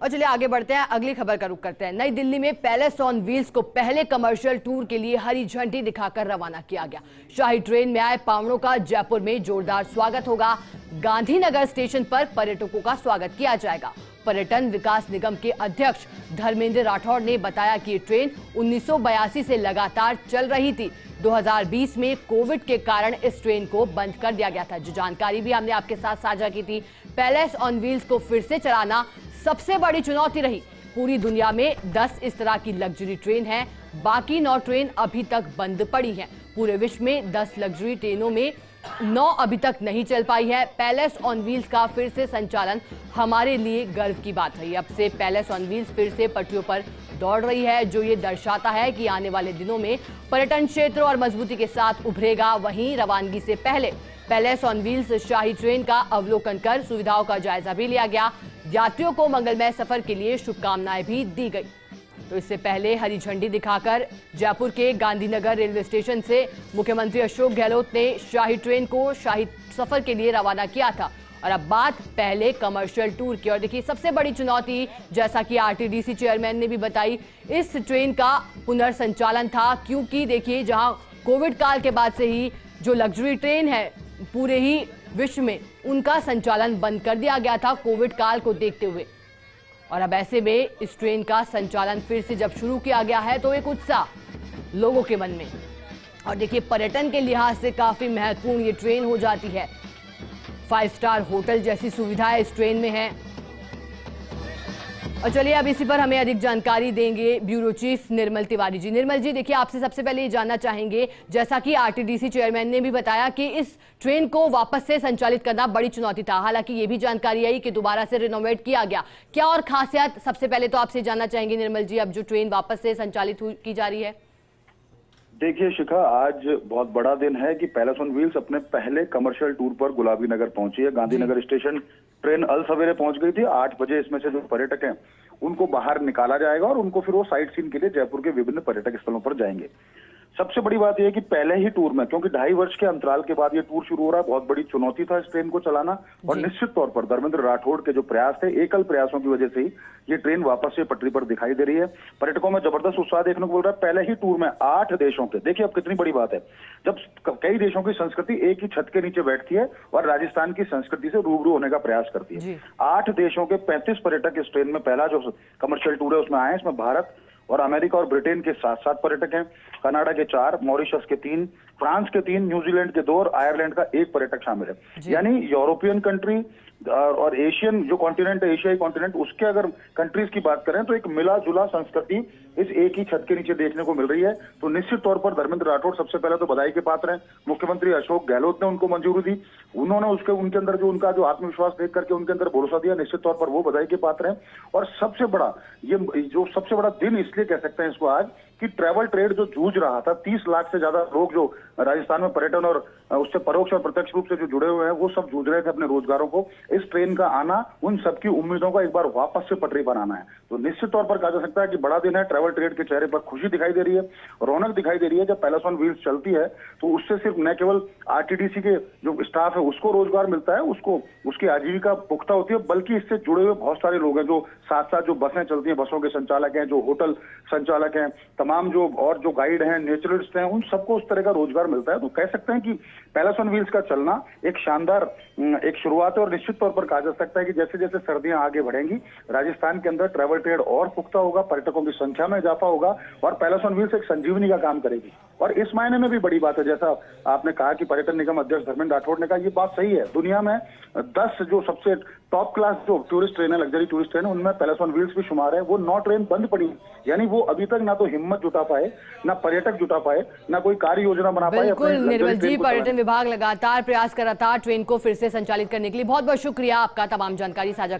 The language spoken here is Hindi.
और चलिए आगे बढ़ते हैं, अगली खबर का रुख करते हैं। नई दिल्ली में पैलेस ऑन व्हील्स को पहले कमर्शियल टूर के लिए हरी झंडी दिखाकर रवाना किया गया। शाही ट्रेन में आए पावनों का जयपुर में जोरदार स्वागत होगा। गांधीनगर स्टेशन पर पर्यटकों का स्वागत किया जाएगा। पर्यटन विकास निगम के अध्यक्ष धर्मेंद्र राठौड़ ने बताया कि ये ट्रेन 1982 से लगातार चल रही थी। 2020 में कोविड के कारण इस ट्रेन को बंद कर दिया गया था, जो जानकारी भी हमने आपके साथ साझा की थी। पैलेस ऑन व्हील्स को फिर से चलाना सबसे बड़ी चुनौती रही। पूरी दुनिया में 10 इस तरह की लग्जरी ट्रेन है, बाकी 9 ट्रेन अभी तक बंद पड़ी हैं। पूरे विश्व में 10 लग्जरी ट्रेनों में 9 अभी तक नहीं चल पाई है। पैलेस ऑन व्हील्स का फिर से संचालन हमारे लिए गर्व की बात है। अब से पैलेस ऑन व्हील्स फिर से पटरियों पर दौड़ रही है, जो ये दर्शाता है कि आने वाले दिनों में पर्यटन क्षेत्र और मजबूती के साथ उभरेगा। वहीं रवानगी से पहले palace on wheels shahi train का अवलोकन कर सुविधाओं का जायजा भी लिया गया। यात्रियों को मंगलमय सफर के लिए शुभकामनाएं भी दी गई। तो इससे पहले हरी झंडी दिखाकर जयपुर के गांधीनगर रेलवे स्टेशन से मुख्यमंत्री अशोक गहलोत ने शाही ट्रेन को शाही सफर के लिए रवाना किया था। और अब बात पहले कमर्शियल टूर की। और देखिए, सबसे बड़ी चुनौती, जैसा कि आरटीडीसी चेयरमैन ने भी बताई, इस ट्रेन का पुनर्संचालन था। क्योंकि देखिए, जहां कोविड काल के बाद से ही जो लग्जरी ट्रेन है पूरे ही विश्व में, उनका संचालन बंद कर दिया गया था कोविड काल को देखते हुए। और अब ऐसे में इस ट्रेन का संचालन फिर से जब शुरू किया गया है तो एक उत्साह लोगों के मन में। और देखिए, पर्यटन के लिहाज से काफी महत्वपूर्ण ये ट्रेन हो जाती है। 5 स्टार होटल जैसी सुविधाएं इस ट्रेन में है। और चलिए अब इसी पर हमें अधिक जानकारी देंगे ब्यूरो चीफ निर्मल तिवारी जी। निर्मल जी, देखिए, आपसे सबसे पहले ये जानना चाहेंगे, जैसा कि आरटीडीसी चेयरमैन ने भी बताया कि इस ट्रेन को वापस से संचालित करना बड़ी चुनौती था। हालांकि ये भी जानकारी आई कि दोबारा से रिनोवेट किया गया। क्या और खासियत, सबसे पहले तो आपसे जानना चाहेंगे निर्मल जी, अब जो ट्रेन वापस से संचालित की जा रही है? देखिए शिखा, आज बहुत बड़ा दिन है कि पैलेस ऑन व्हील्स अपने पहले कमर्शियल टूर पर गुलाबी नगर पहुंची है। गांधीनगर स्टेशन ट्रेन अल सवेरे पहुंच गई थी। 8 बजे इसमें से जो पर्यटक हैं उनको बाहर निकाला जाएगा और उनको फिर वो साइट सीन के लिए जयपुर के विभिन्न पर्यटक स्थलों पर जाएंगे। सबसे बड़ी बात यह है कि पहले ही टूर में, क्योंकि 2.5 वर्ष के अंतराल के बाद ये टूर शुरू हो रहा है, बहुत बड़ी चुनौती था इस ट्रेन को चलाना। और निश्चित तौर पर धर्मेंद्र राठौड़ के जो प्रयास थे, एकल प्रयासों की वजह से ही ये ट्रेन वापस से पटरी पर दिखाई दे रही है। पर्यटकों में जबरदस्त उत्साह देखने को मिल रहा है। पहले ही टूर में 8 देशों के, देखिए अब कितनी बड़ी बात है, जब कई देशों की संस्कृति एक ही छत के नीचे बैठती है और राजस्थान की संस्कृति से रूबरू होने का प्रयास करती है। 8 देशों के 35 पर्यटक इस ट्रेन में पहला जो कमर्शियल टूर है उसमें आए। इसमें भारत और अमेरिका और ब्रिटेन के 7 पर्यटक हैं, कनाडा के 4, मॉरिशस के 3, फ्रांस के 3, न्यूजीलैंड के 2 और आयरलैंड का 1 पर्यटक शामिल है। यानी यूरोपियन कंट्री और एशियन जो कॉन्टिनेंट है, एशियाई कॉन्टिनेंट, उसके अगर कंट्रीज की बात करें तो एक मिला जुला संस्कृति इस एक ही छत के नीचे देखने को मिल रही है। तो निश्चित तौर पर धर्मेंद्र राठौड़ सबसे पहले तो बधाई के पात्र हैं। मुख्यमंत्री अशोक गहलोत ने उनको मंजूरी दी, उन्होंने उनके अंदर जो उनका जो आत्मविश्वास देख करके उनके अंदर भरोसा दिया, निश्चित तौर पर वो बधाई के पात्र हैं। और सबसे बड़ा सबसे बड़ा दिन इसलिए कह सकते हैं इसको आज, कि ट्रैवल ट्रेड जो जूझ रहा था, 30 लाख से ज्यादा लोग जो राजस्थान में पर्यटन और उससे परोक्ष और प्रत्यक्ष रूप से जो जुड़े हुए हैं, वो सब जूझ रहे थे अपने रोजगारों को। इस ट्रेन का आना उन सबकी उम्मीदों का एक बार वापस से पटरी पर आना है। तो निश्चित तौर पर कहा जा सकता है कि बड़ा दिन है। ट्रैवल ट्रेड के चेहरे पर खुशी दिखाई दे रही है, रौनक दिखाई दे रही है। जब पैलेस ऑन व्हील्स चलती है तो उससे सिर्फ न केवल आरटीडीसी के जो स्टाफ है उसको रोजगार मिलता है, उसको उसकी आजीविका पुख्ता होती है, बल्कि इससे जुड़े हुए बहुत सारे लोग हैं जो साथ साथ जो बसें चलती हैं, बसों के संचालक हैं, जो होटल संचालक हैं, तमाम जो और जो गाइड हैं, नेचुरलिस्ट हैं, उन सबको उस तरह का रोजगार मिलता है। तो कह सकते हैं कि पैलेस ऑन व्हील्स का चलना एक शानदार एक शुरुआत है। और निश्चित तौर पर कहा जा सकता है कि जैसे जैसे सर्दियां आगे बढ़ेंगी, राजस्थान के अंदर ट्रैवल ट्रेड और पुख्ता होगा, पर्यटकों की संख्या में इजाफा होगा और पैलेस ऑन व्हील्स एक संजीवनी का काम करेगी। और इस मायने में भी बड़ी बात है, जैसा आपने कहा कि पर्यटन निगम अध्यक्ष धर्मेंद्र राठौड़ ने कहा, ये बात सही है। दुनिया में 10 जो सबसे टॉप क्लास जो टूरिस्ट ट्रेन है, लग्जरी टूरिस्ट ट्रेन है, उनमें पैलेस ऑन व्हील्स भी शुमार है। वो 9 ट्रेन बंद पड़ी, यानी वो अभी तक ना तो हिम्मत जुटा पाए, ना पर्यटक जुटा पाए, ना कोई कार्य योजना बना पाए। बिल्कुल निर्मल जी, पर्यटन विभाग लगातार प्रयास कर रहा था ट्रेन को फिर से संचालित करने के लिए। बहुत बहुत शुक्रिया आपका तमाम जानकारी साझा